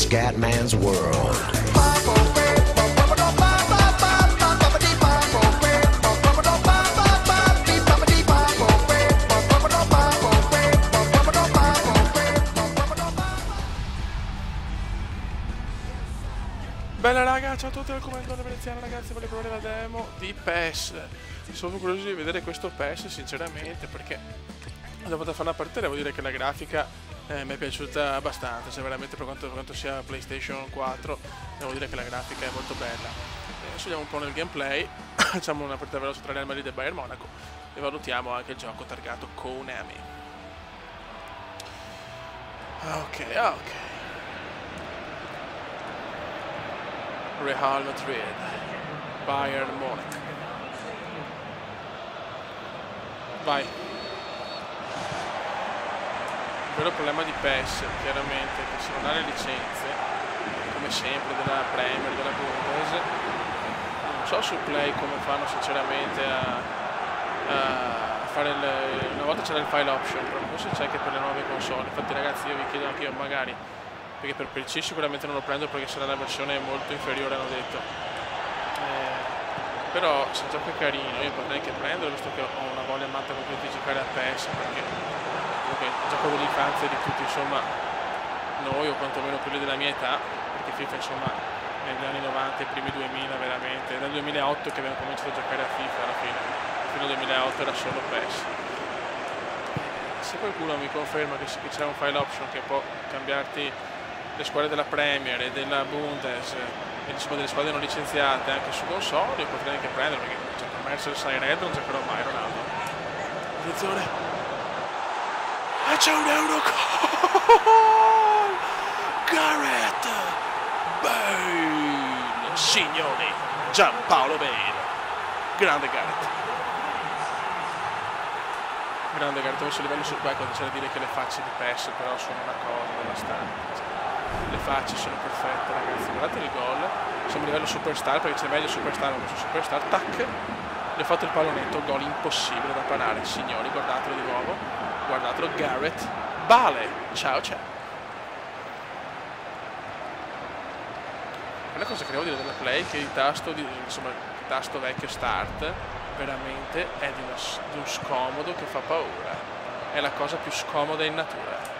Scatman's World. Bella raga, ciao a tutti, welcome al veneziano ragazzi, voglio provare la demo di PES. Sono curioso di vedere questo PES sinceramente, perché dopo da fare una partita devo dire che la grafica mi è piaciuta abbastanza, cioè veramente per quanto sia PlayStation 4 devo dire che la grafica è molto bella. Adesso andiamo un po' nel gameplay, facciamo una partita veloce tra Real Madrid e Bayern Monaco e valutiamo anche il gioco targato Konami. Ok. Real Madrid, Bayern Monaco. Vai. Il vero problema di PES chiaramente è che se non ha le licenze, come sempre della Premier, della Bundes, non so su Play come fanno sinceramente a fare una volta c'era il file option, però forse c'è anche per le nuove console. Infatti ragazzi io vi chiedo anche io magari, perché per PC sicuramente non lo prendo perché sarà la versione molto inferiore, hanno detto, però se il gioco è carino io potrei anche prenderlo, visto che ho una voglia matta con cui di giocare a PES, perché comunque il gioco dell'infanzia di tutti insomma noi, o quantomeno quelli della mia età, perché FIFA insomma negli anni 90 e primi 2000 veramente, dal 2008 che abbiamo cominciato a giocare a FIFA alla fine, fino al 2008 era solo PES. Se qualcuno mi conferma che c'è un file option che può cambiarti le squadre della Premier e della Bundes e insomma delle squadre non licenziate anche su console, io potrei anche prendere, perché gioco a Merseyside Red non giocherò mai Ronaldo. Attenzione, c'è un Eurogol! Gareth Bale, signori, Gianpaolo Bale, grande Gareth. Grande Gareth, ho messo livello su qua quando c'è da dire che le facce di PES però sono una cosa devastante. Le facce sono perfette ragazzi, guardate il gol, siamo a livello superstar perché c'è meglio superstar, ho messo superstar, tac, gli ho fatto il pallonetto, gol impossibile da parare, signori, guardatelo di nuovo, guardatelo, Gareth Bale, ciao ciao. Una cosa che devo dire della Play è che il tasto vecchio start veramente è di un scomodo che fa paura, è la cosa più scomoda in natura.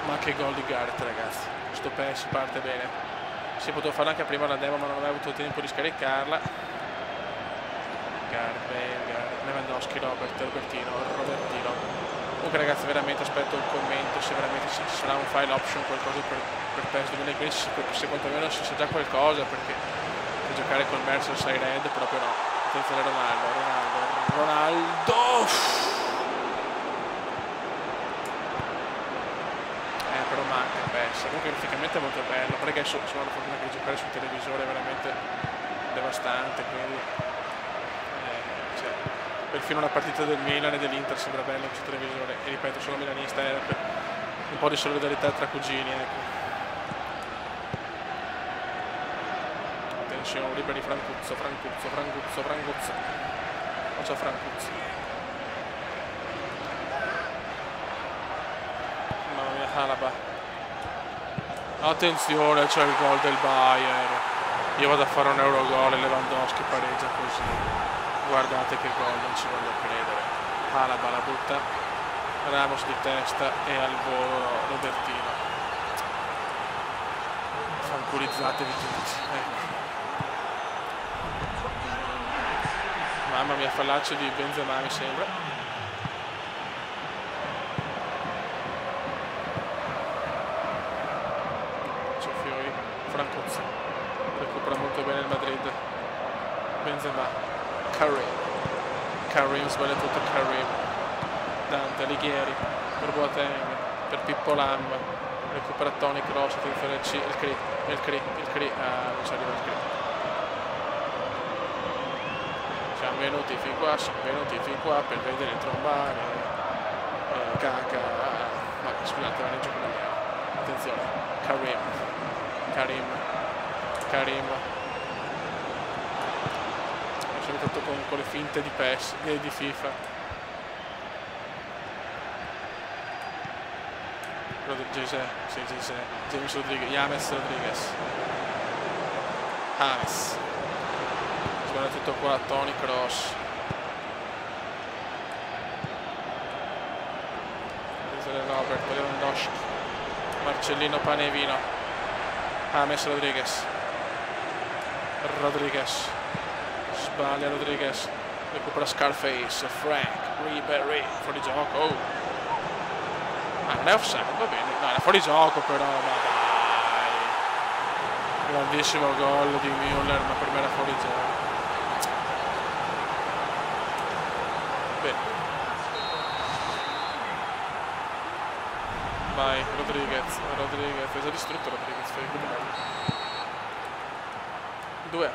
Ma che gol di Gareth ragazzi, sto PES parte bene, si poteva fare anche prima la demo ma non avevo avuto tempo di scaricarla. Gareth Bale, Lewandowski, Robertino. Comunque ragazzi veramente aspetto un commento se veramente ci sarà un file option, qualcosa per PES 2015, se quantomeno si sa già qualcosa, perché per giocare col Merseyside Red proprio no. Attenzione Ronaldo. Però manca PES, comunque graficamente è molto bello, perché sono la fortuna che giocare sul televisore è veramente devastante, quindi cioè, perfino una partita del Milan e dell'Inter sembra bella sul televisore, e ripeto sono milanista, era per un po' di solidarietà tra cugini, ecco. Attenzione, liberi Francuzzo, cosa Francuzzo? Alaba. Attenzione, c'è il gol del Bayern. Io vado a fare un Eurogol e Lewandowski pareggia così. Guardate che gol, non ci voglio credere. Alaba la butta, Ramos di testa e al volo Robertino. Fanculizzatevi tutti, ecco. Mamma mia, fallaccio di Benzema mi sembra. Francuzzo recupera molto bene il Madrid, Benzema, Karim sbaglia tutto, Dante, Alighieri per Boateng, per Pippo Lam, recupera Toni Kroos, attenzione il Cri, non ci arriva il Cri. Siamo venuti fin qua per vedere trombare Kaka, ma scusate, non è gioco da me. Attenzione, Karim, soprattutto con le finte di PES e di FIFA. James Rodriguez, James Rodriguez. James. Sbaglia tutto qua, Toni Kroos. Robert, Lewandowski, Marcellino Panevino, James Rodriguez, sbaglia Rodriguez, recupera Scarface, Frank, Ribery, fuori gioco, oh. Ah, non è offside, va bene, no, era fuori gioco però, ma dai, grandissimo gol di Müller, ma per me era fuori gioco. Bene. Vai, Rodriguez, è già distrutto Rodriguez, fai recuperato. 2-1.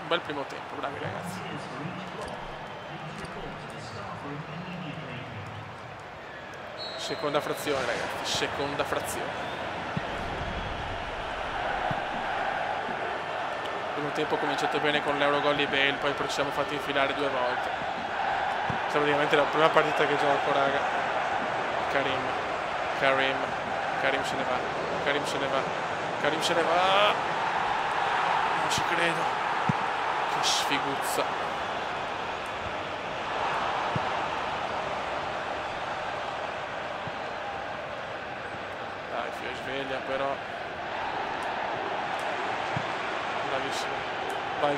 Un bel primo tempo, bravi ragazzi. Seconda frazione ragazzi, seconda frazione. Il primo tempo ha cominciato bene con l'Eurogol di Bale, poi ci siamo fatti infilare 2 volte. Questa è praticamente la prima partita che gioco, raga. Karim se ne va. Non ci credo. Che sfiguzza. Dai, fio sveglia però. Bravissimo. Vai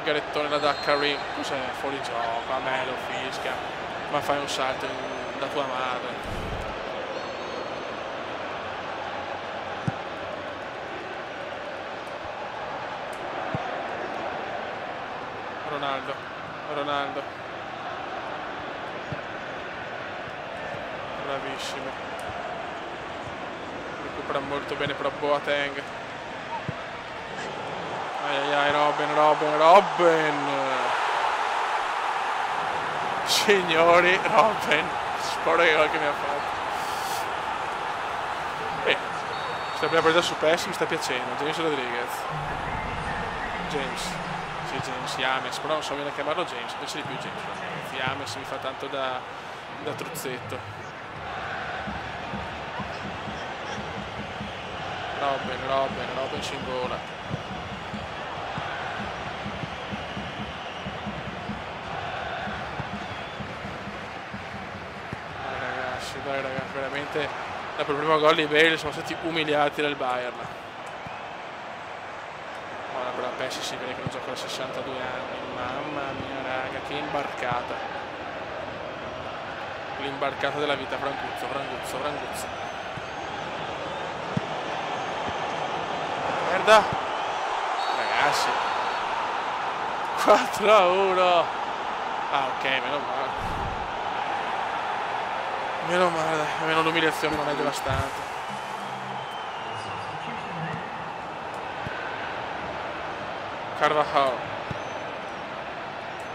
Garettone la dà Karim. Cos'è? Fuori gioco, a me lo fischia. Ma fai un salto da tua madre. Ronaldo. Bravissimo. Recupera molto bene però Boateng. Ai Robben. Signori, Robben. Spero che mi ha fatto. Bene. Questa prima partita su PES mi sta piacendo. James Rodriguez. James, però non so bene chiamarlo James, invece di più James mi fa tanto da truzzetto. Robben ci ingola. Dai ragazzi, veramente dopo il primo gol di Bale siamo stati umiliati dal Bayern. Però PES si vede che non gioca da 62 anni, mamma mia raga, che imbarcata. L'imbarcata della vita, Franguzzo. Merda! Ragazzi! 4-1! Ah ok, meno male, almeno l'umiliazione non è devastante. Carvajal,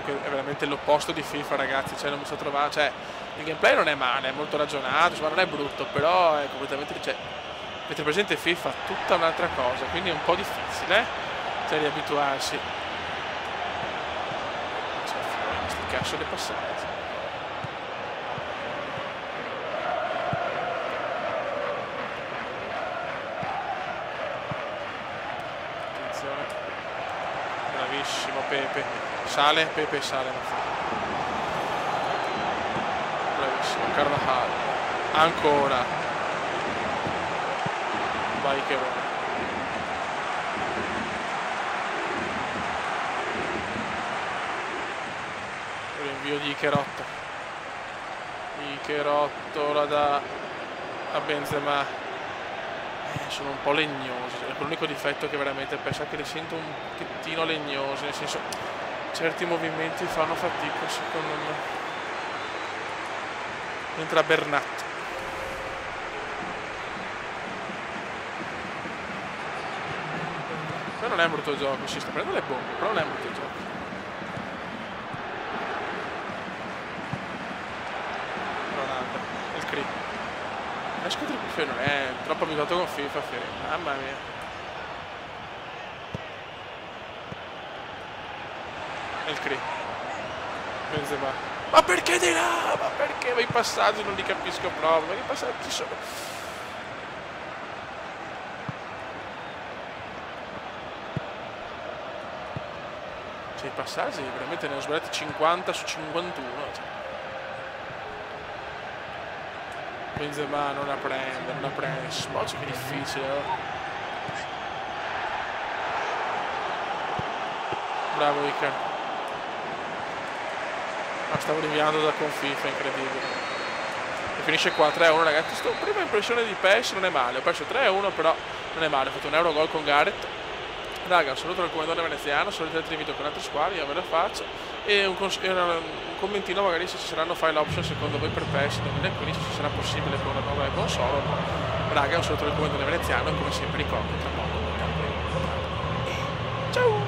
è veramente l'opposto di FIFA ragazzi, cioè non mi sto trovando, cioè il gameplay non è male, è molto ragionato, insomma non è brutto, però è completamente, cioè avete presente FIFA tutta un'altra cosa, quindi è un po' difficile cioè riabituarsi. Cioè questi cazzo le passate. Bravissimo Pepe sale. Bravissimo Carvajal, ancora vai che vuoi. Rinvio di Icherotto la dà a Benzema. Sono un po' legnosi, è l'unico difetto che veramente penso che li sento un pochettino legnosi, nel senso certi movimenti fanno fatica secondo me. Entra Bernat. Però non è un brutto gioco, si sta prendendo le bombe, però non è un brutto gioco. Ronaldo, il creep. Non è troppo abituato con FIFA, mamma mia. Il Benzema Ma perché di là? Ma perché? Ma i passaggi non li capisco proprio. Ma i passaggi sono... Cioè, i passaggi veramente ne ho sbagliati 50 su 51. Cioè. Benzema non la prende, non la prende. Spoccia che è difficile. Bravo Iker. Ma stavo rinviando da con FIFA, incredibile. E finisce qua 3-1 ragazzi. Sto prima impressione di PES non è male. Ho perso 3-1 però non è male. Ho fatto un Eurogol con Gareth. Raga, un saluto al commendatore veneziano, saluto altri video con altre squadre, io ve la faccio. E un commentino magari se ci saranno file option secondo voi per PES 2015, se sarà possibile con una nuova console. Raga, un saluto al commendatore veneziano e come sempre ricordo tra poco. Ciao!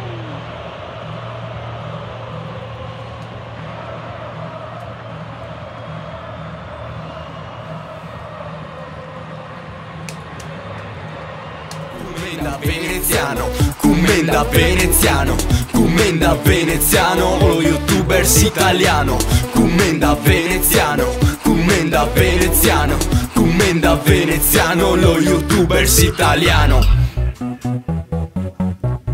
Commenda veneziano, commenda veneziano, lo youtuber italiano. Commenda veneziano, commenda veneziano, commenda veneziano, lo youtuber italiano.